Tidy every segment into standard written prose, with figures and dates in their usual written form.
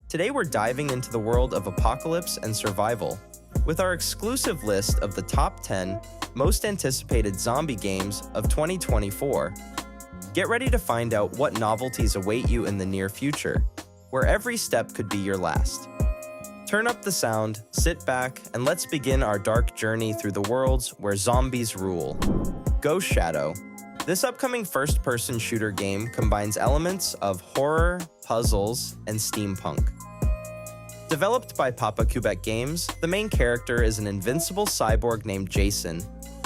Today we're diving into the world of apocalypse and survival with our exclusive list of the top 10 most anticipated zombie games of 2024. Get ready to find out what novelties await you in the near future, where every step could be your last. Turn up the sound, sit back, and let's begin our dark journey through the worlds where zombies rule. Ghost Shadow. This upcoming first-person shooter game combines elements of horror, puzzles, and steampunk. Developed by Papa Quebec Games, the main character is an invincible cyborg named Jason,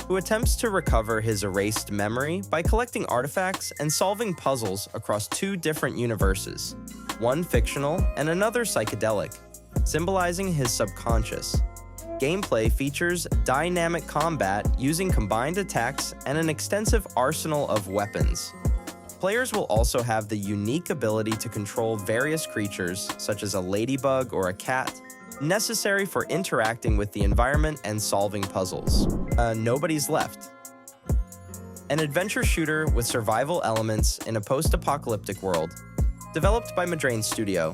who attempts to recover his erased memory by collecting artifacts and solving puzzles across two different universes, one fictional and another psychedelic, symbolizing his subconscious. Gameplay features dynamic combat using combined attacks and an extensive arsenal of weapons. Players will also have the unique ability to control various creatures, such as a ladybug or a cat, necessary for interacting with the environment and solving puzzles. Nobody's Left. An adventure shooter with survival elements in a post-apocalyptic world, developed by Madrain Studio.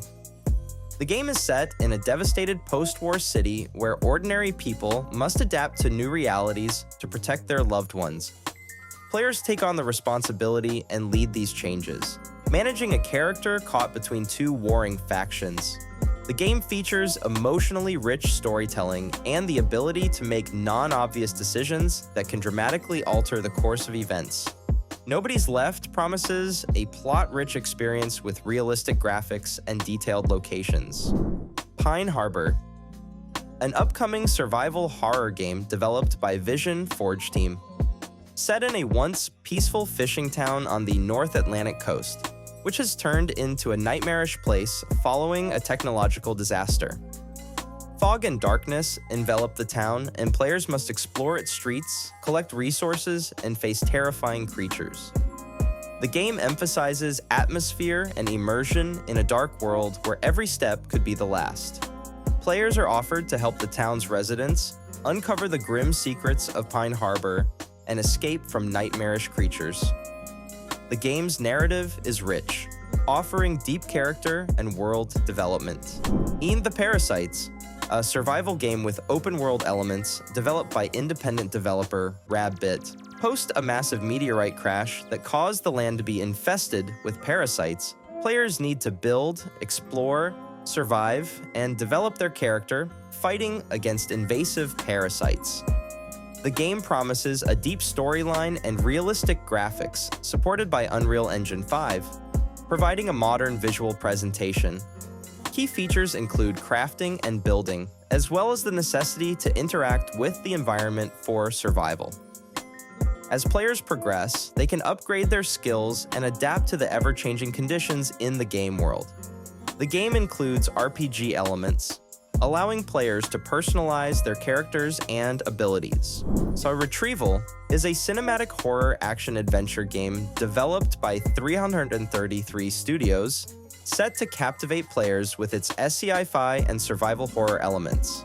The game is set in a devastated post-war city where ordinary people must adapt to new realities to protect their loved ones. Players take on the responsibility and lead these changes, managing a character caught between two warring factions. The game features emotionally rich storytelling and the ability to make non-obvious decisions that can dramatically alter the course of events. Nobody's Left promises a plot-rich experience with realistic graphics and detailed locations. Pine Harbor. An upcoming survival horror game developed by Vision Forge team. Set in a once peaceful fishing town on the North Atlantic coast, which has turned into a nightmarish place following a technological disaster. Fog and darkness envelop the town, and players must explore its streets, collect resources, and face terrifying creatures. The game emphasizes atmosphere and immersion in a dark world where every step could be the last. Players are offered to help the town's residents uncover the grim secrets of Pine Harbor and escape from nightmarish creatures. The game's narrative is rich, offering deep character and world development. The Parasites. A survival game with open-world elements developed by independent developer Rabbit. Post a massive meteorite crash that caused the land to be infested with parasites, players need to build, explore, survive, and develop their character, fighting against invasive parasites. The game promises a deep storyline and realistic graphics, supported by Unreal Engine 5, providing a modern visual presentation. Key features include crafting and building, as well as the necessity to interact with the environment for survival. As players progress, they can upgrade their skills and adapt to the ever-changing conditions in the game world. The game includes RPG elements, allowing players to personalize their characters and abilities. So Retrieval is a cinematic horror action-adventure game developed by 333 Studios, set to captivate players with its sci-fi and survival horror elements.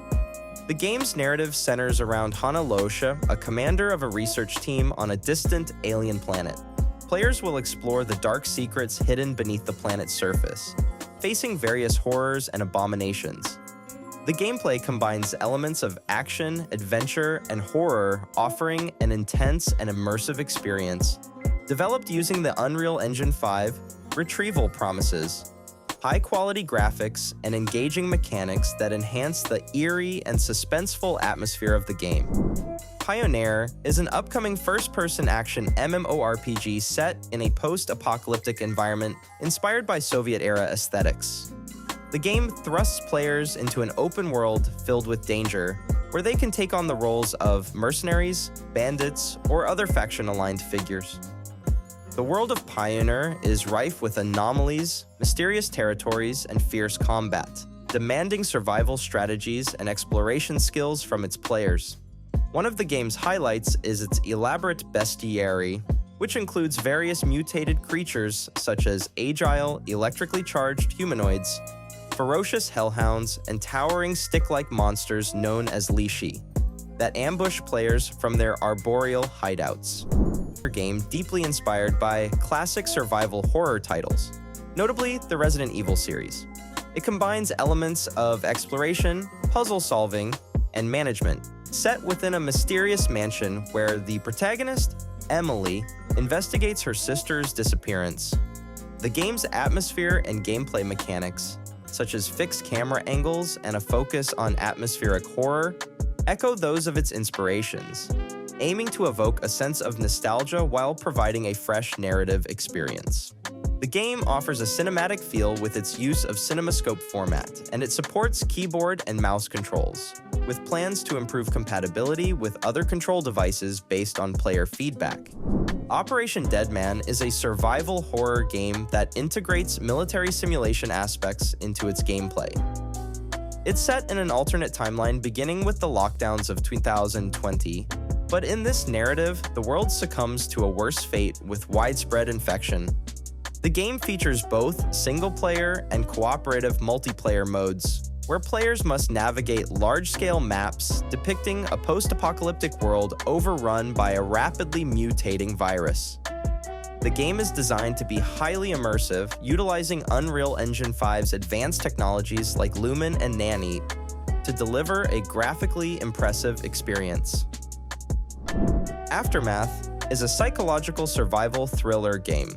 The game's narrative centers around Hana Losha, a commander of a research team on a distant alien planet. Players will explore the dark secrets hidden beneath the planet's surface, facing various horrors and abominations. The gameplay combines elements of action, adventure, and horror, offering an intense and immersive experience. Developed using the Unreal Engine 5, Retrieval promises high-quality graphics and engaging mechanics that enhance the eerie and suspenseful atmosphere of the game. PIONER is an upcoming first-person action MMORPG set in a post-apocalyptic environment inspired by Soviet-era aesthetics. The game thrusts players into an open world filled with danger, where they can take on the roles of mercenaries, bandits, or other faction-aligned figures. The world of PIONER is rife with anomalies, mysterious territories, and fierce combat, demanding survival strategies and exploration skills from its players. One of the game's highlights is its elaborate bestiary, which includes various mutated creatures such as agile, electrically charged humanoids, ferocious hellhounds, and towering stick-like monsters known as Lishi, that ambush players from their arboreal hideouts. Game deeply inspired by classic survival horror titles, notably the Resident Evil series. It combines elements of exploration, puzzle solving, and management, set within a mysterious mansion where the protagonist, Emily, investigates her sister's disappearance. The game's atmosphere and gameplay mechanics, such as fixed camera angles and a focus on atmospheric horror, echo those of its inspirations, aiming to evoke a sense of nostalgia while providing a fresh narrative experience. The game offers a cinematic feel with its use of CinemaScope format, and it supports keyboard and mouse controls, with plans to improve compatibility with other control devices based on player feedback. Operation Deadman is a survival horror game that integrates military simulation aspects into its gameplay. It's set in an alternate timeline beginning with the lockdowns of 2020, but in this narrative, the world succumbs to a worse fate with widespread infection. The game features both single-player and cooperative multiplayer modes, where players must navigate large-scale maps depicting a post-apocalyptic world overrun by a rapidly mutating virus. The game is designed to be highly immersive, utilizing Unreal Engine 5's advanced technologies like Lumen and Nanite to deliver a graphically impressive experience. Aftermath is a psychological survival thriller game.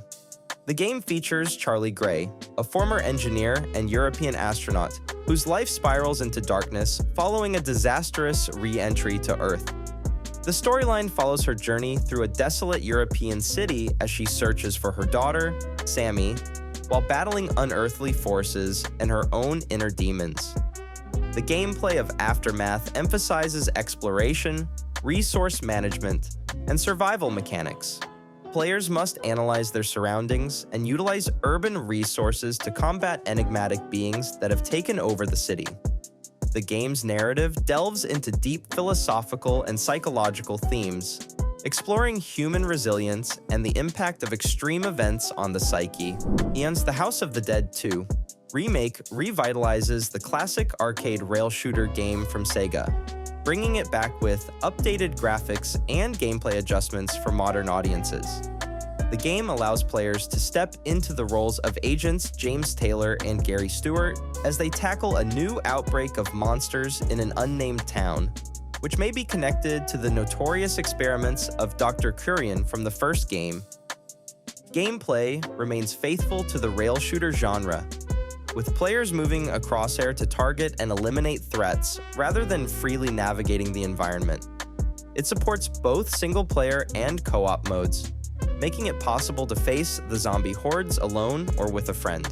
The game features Charlie Gray, a former engineer and European astronaut whose life spirals into darkness following a disastrous re-entry to Earth. The storyline follows her journey through a desolate European city as she searches for her daughter, Sammy, while battling unearthly forces and her own inner demons. The gameplay of Aftermath emphasizes exploration, resource management, and survival mechanics. Players must analyze their surroundings and utilize urban resources to combat enigmatic beings that have taken over the city. The game's narrative delves into deep philosophical and psychological themes, exploring human resilience and the impact of extreme events on the psyche. Eon's The House of the Dead 2 Remake revitalizes the classic arcade rail shooter game from Sega, bringing it back with updated graphics and gameplay adjustments for modern audiences. The game allows players to step into the roles of agents James Taylor and Gary Stewart as they tackle a new outbreak of monsters in an unnamed town, which may be connected to the notorious experiments of Dr. Kurian from the first game. Gameplay remains faithful to the rail shooter genre, with players moving a crosshair to target and eliminate threats rather than freely navigating the environment. It supports both single-player and co-op modes, making it possible to face the zombie hordes alone or with a friend.